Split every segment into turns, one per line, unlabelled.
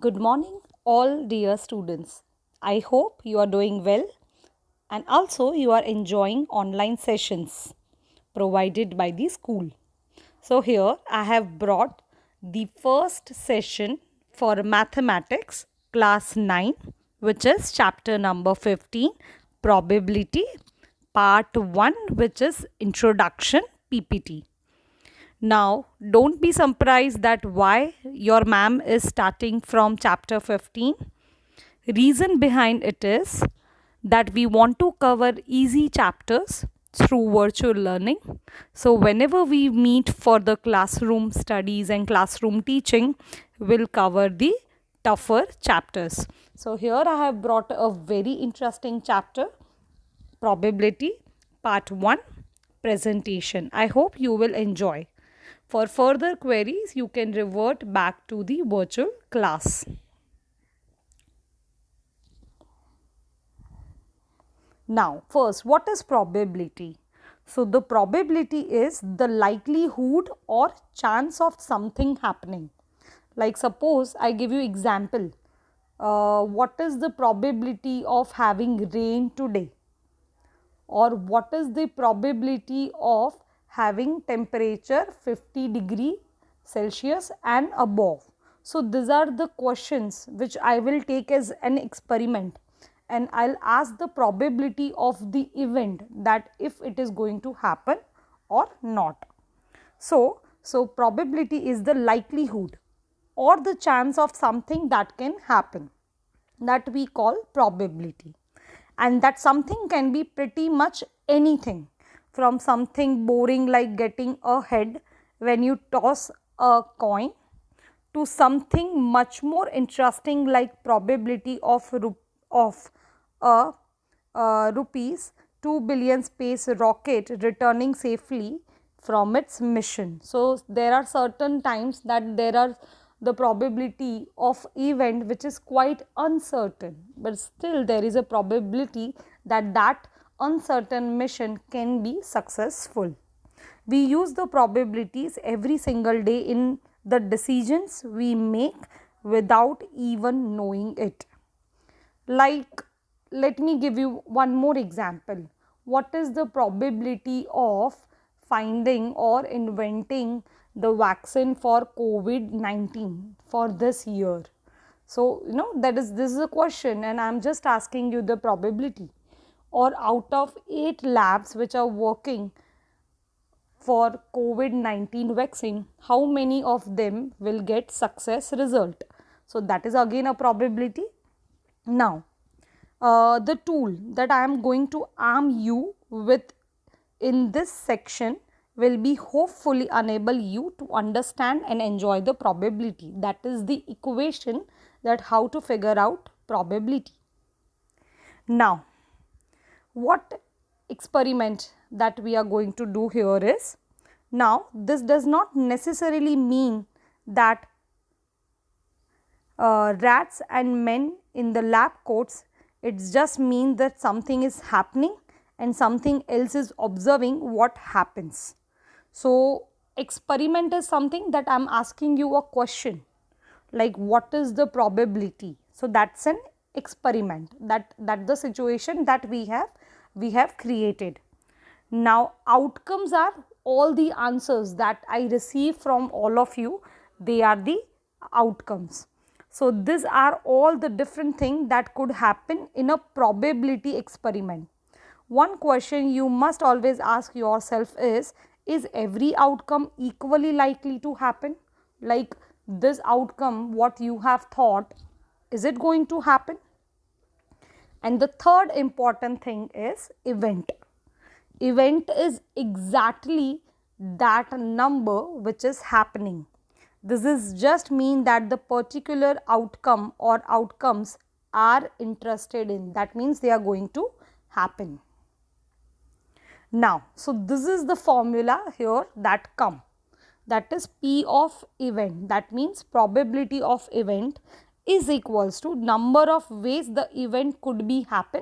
Good morning, all dear students. I hope you are doing well and also you are enjoying online sessions provided by the school. So, here I have brought the first session for mathematics class 9, which is chapter number 15, probability, part 1, which is introduction PPT. Now, don't be surprised that why your ma'am is starting from chapter 15. Reason behind it is that we want to cover easy chapters through virtual learning. So, whenever we meet for the classroom studies and classroom teaching, we'll cover the tougher chapters. So, here I have brought a very interesting chapter, probability, part 1, presentation. I hope you will enjoy. For further queries, you can revert back to the virtual class. Now, first, what is probability? So, the probability is the likelihood or chance of something happening. Like suppose I give you example. What is the probability of having rain today? Or what is the probability of having temperature 50 degree Celsius and above? So these are the questions which I will take as an experiment, and I'll ask the probability of the event, that if it is going to happen or not. So probability is the likelihood or the chance of something that can happen, that we call probability. And that something can be pretty much anything, from something boring like getting a head when you toss a coin, to something much more interesting like probability of a rupees 2 billion space rocket returning safely from its mission. So there are certain times that there are the probability of event which is quite uncertain, but still there is a probability that that uncertain mission can be successful. We use the probabilities every single day in the decisions we make without even knowing it. Like, let me give you one more example. What is the probability of finding or inventing the vaccine for COVID-19 for this year? So, this is a question, and I am just asking you the probability. Or out of 8 labs which are working for COVID-19 vaccine, how many of them will get success result? So that is again a probability. Now, the tool that I am going to arm you with in this section will be hopefully enable you to understand and enjoy the probability. That is the equation, that how to figure out probability. Now, what experiment that we are going to do here is, now this does not necessarily mean that rats and men in the lab coats, it just means that something is happening and something else is observing what happens. So experiment is something that I am asking you a question like what is the probability. So that's an experiment, that the situation that we have created. Now outcomes are all the answers that I receive from all of you, they are the outcomes. So these are all the different things that could happen in a probability experiment. One question you must always ask yourself is every outcome equally likely to happen? Like this outcome what you have thought, is it going to happen? And the third important thing is event. Event is exactly that number which is happening. This is just mean that the particular outcome or outcomes are interested in, that means they are going to happen. Now, so this is the formula here that come, that is P of event, that means probability of event is equals to number of ways the event could be happen,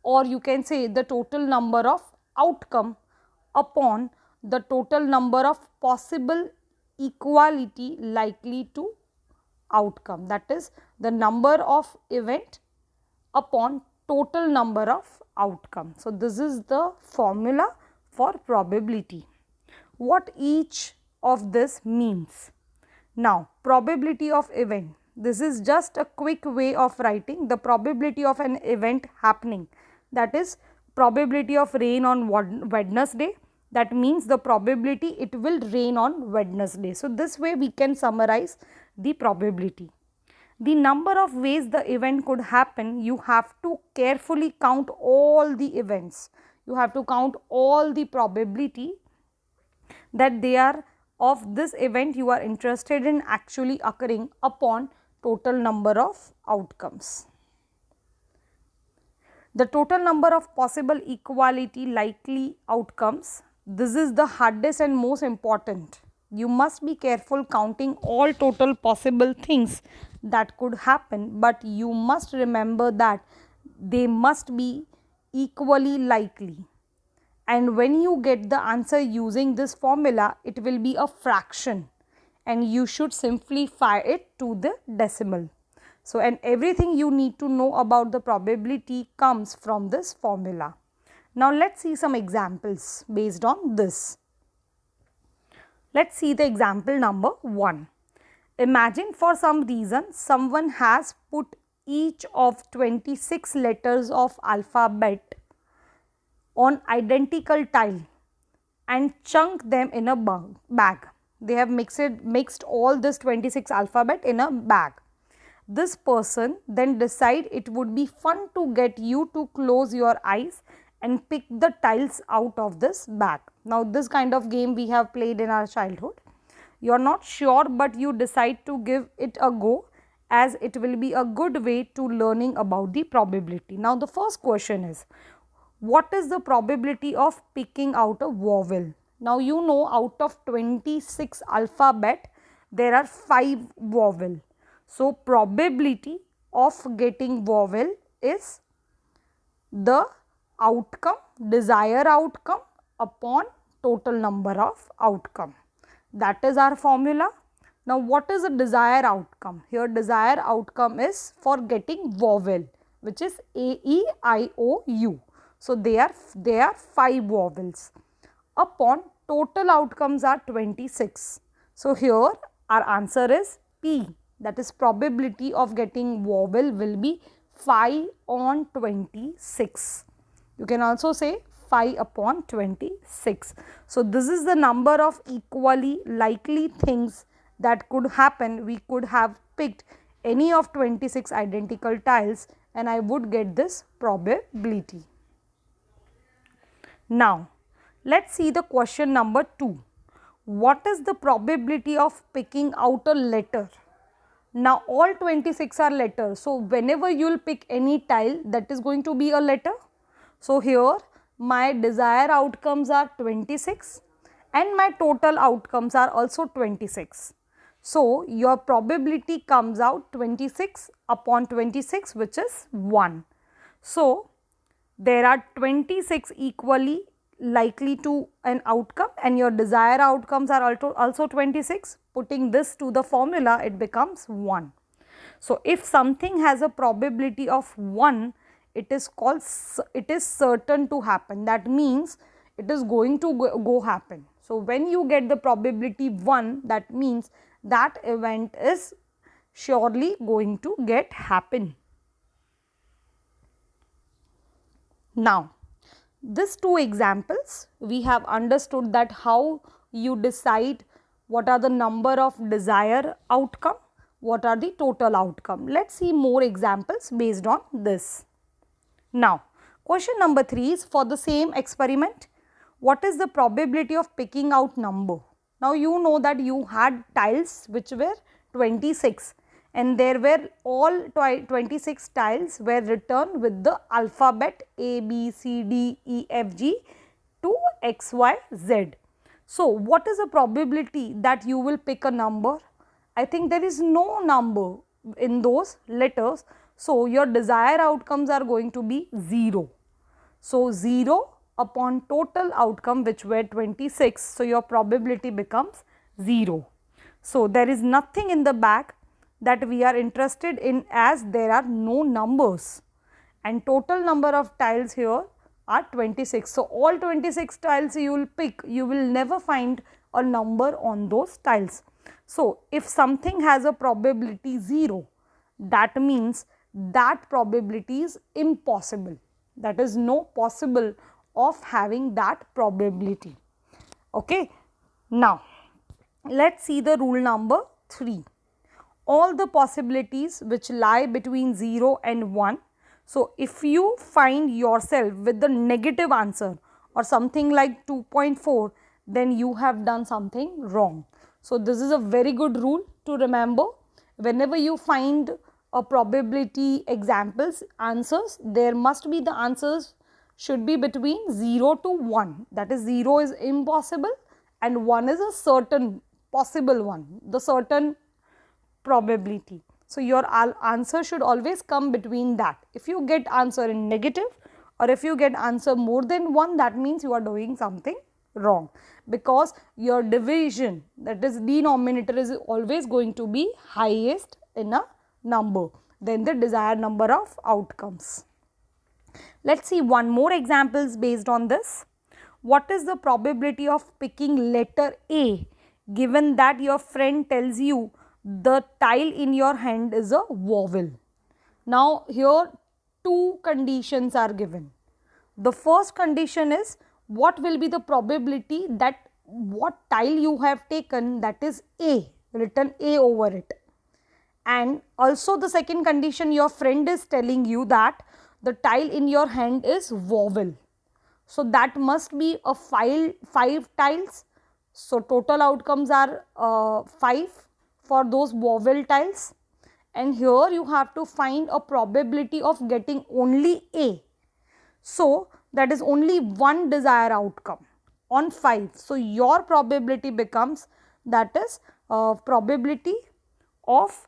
or you can say the total number of outcome upon the total number of possible equality likely to outcome. That is the number of event upon total number of outcome. So this is the formula for probability. What each of this means. Now, probability of event. This is just a quick way of writing the probability of an event happening. That is probability of rain on Wednesday. That means the probability it will rain on Wednesday. So this way we can summarize the probability. The number of ways the event could happen, you have to carefully count all the events. You have to count all the probability that they are of this event you are interested in actually occurring upon total number of outcomes. The total number of possible equality likely outcomes, this is the hardest and most important. You must be careful counting all total possible things that could happen, but you must remember that they must be equally likely. And when you get the answer using this formula, it will be a fraction and you should simplify it to the decimal. So, and everything you need to know about the probability comes from this formula. Now, let us see some examples based on this. Let us see the example number 1. Imagine for some reason someone has put each of 26 letters of alphabet on identical tile and chunk them in a bag. They have mixed all this 26 alphabet in a bag. This person then decide it would be fun to get you to close your eyes and pick the tiles out of this bag. Now this kind of game we have played in our childhood. You are not sure, but you decide to give it a go as it will be a good way to learning about the probability. Now the first question is, what is the probability of picking out a vowel? Now you know out of 26 alphabet there are 5 vowel. So probability of getting vowel is the outcome, desired outcome upon total number of outcome. That is our formula. Now what is a desired outcome? Here desired outcome is for getting vowel, which is A, E, I, O, U. So there are 5 vowels. Upon total outcomes are 26. So here our answer is P, that is probability of getting vowel will be 5 on 26. You can also say 5 upon 26. So this is the number of equally likely things that could happen. We could have picked any of 26 identical tiles and I would get this probability. Now, let us see the question number 2. What is the probability of picking out a letter? Now, all 26 are letters. So, whenever you will pick any tile, that is going to be a letter. So, here my desired outcomes are 26 and my total outcomes are also 26. So, your probability comes out 26 upon 26, which is 1. So, there are 26 equally likely to an outcome and your desired outcomes are also 26. Putting this to the formula, it becomes 1. So, if something has a probability of 1, it is certain to happen. That means it is going to go happen. So, when you get the probability 1, that means that event is surely going to get happen. Now, these 2 examples we have understood that how you decide what are the number of desired outcome, what are the total outcome. Let us see more examples based on this. Now, question number 3 is for the same experiment. What is the probability of picking out number? Now, you know that you had tiles which were 26 and there were all 26 tiles were written with the alphabet A, B, C, D, E, F, G to X, Y, Z. So, what is the probability that you will pick a number? I think there is no number in those letters. So, your desired outcomes are going to be 0. So, 0 upon total outcome which were 26. So, your probability becomes 0. So, there is nothing in the bag. that we are interested in, as there are no numbers, and total number of tiles here are 26. So, all 26 tiles you will pick, you will never find a number on those tiles. So, if something has a probability 0, that means that probability is impossible. That is no possible of having that probability. Okay. Now, let us see the rule number 3. All the possibilities which lie between 0 and 1. So, if you find yourself with the negative answer or something like 2.4, then you have done something wrong. So, this is a very good rule to remember. Whenever you find a probability examples answers, there must be the answers should be between 0 to 1. That is, 0 is impossible and 1 is a certain possible one, the certain probability. So, your answer should always come between that. If you get answer in negative or if you get answer more than 1, that means you are doing something wrong, because your division, that is denominator, is always going to be highest in a number than the desired number of outcomes. Let us see one more examples based on this. What is the probability of picking letter A given that your friend tells you the tile in your hand is a vowel? Now, here two conditions are given. The first condition is, what will be the probability that what tile you have taken, that is A, written A over it. And also the second condition, your friend is telling you that the tile in your hand is vowel. So, that must be a 5 tiles. So, total outcomes are 5 for those vowel tiles, and here you have to find a probability of getting only A. So, that is only one desired outcome on 5. So, your probability becomes, that is probability of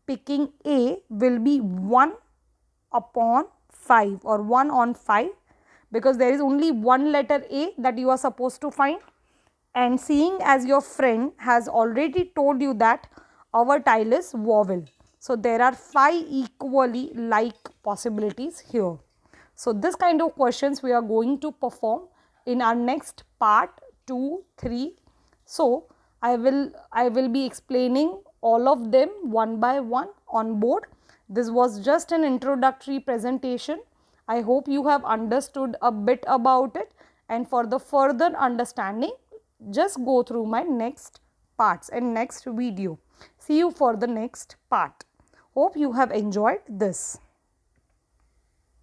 picking A will be 1 upon 5 or 1 on 5, because there is only one letter A that you are supposed to find, and seeing as your friend has already told you that our tile is vowel. So, there are 5 equally like possibilities here. So, this kind of questions we are going to perform in our next part 2, 3. So, I will be explaining all of them one by one on board. This was just an introductory presentation. I hope you have understood a bit about it, and for the further understanding, just go through my next parts and next video. See you for the next part. Hope you have enjoyed this.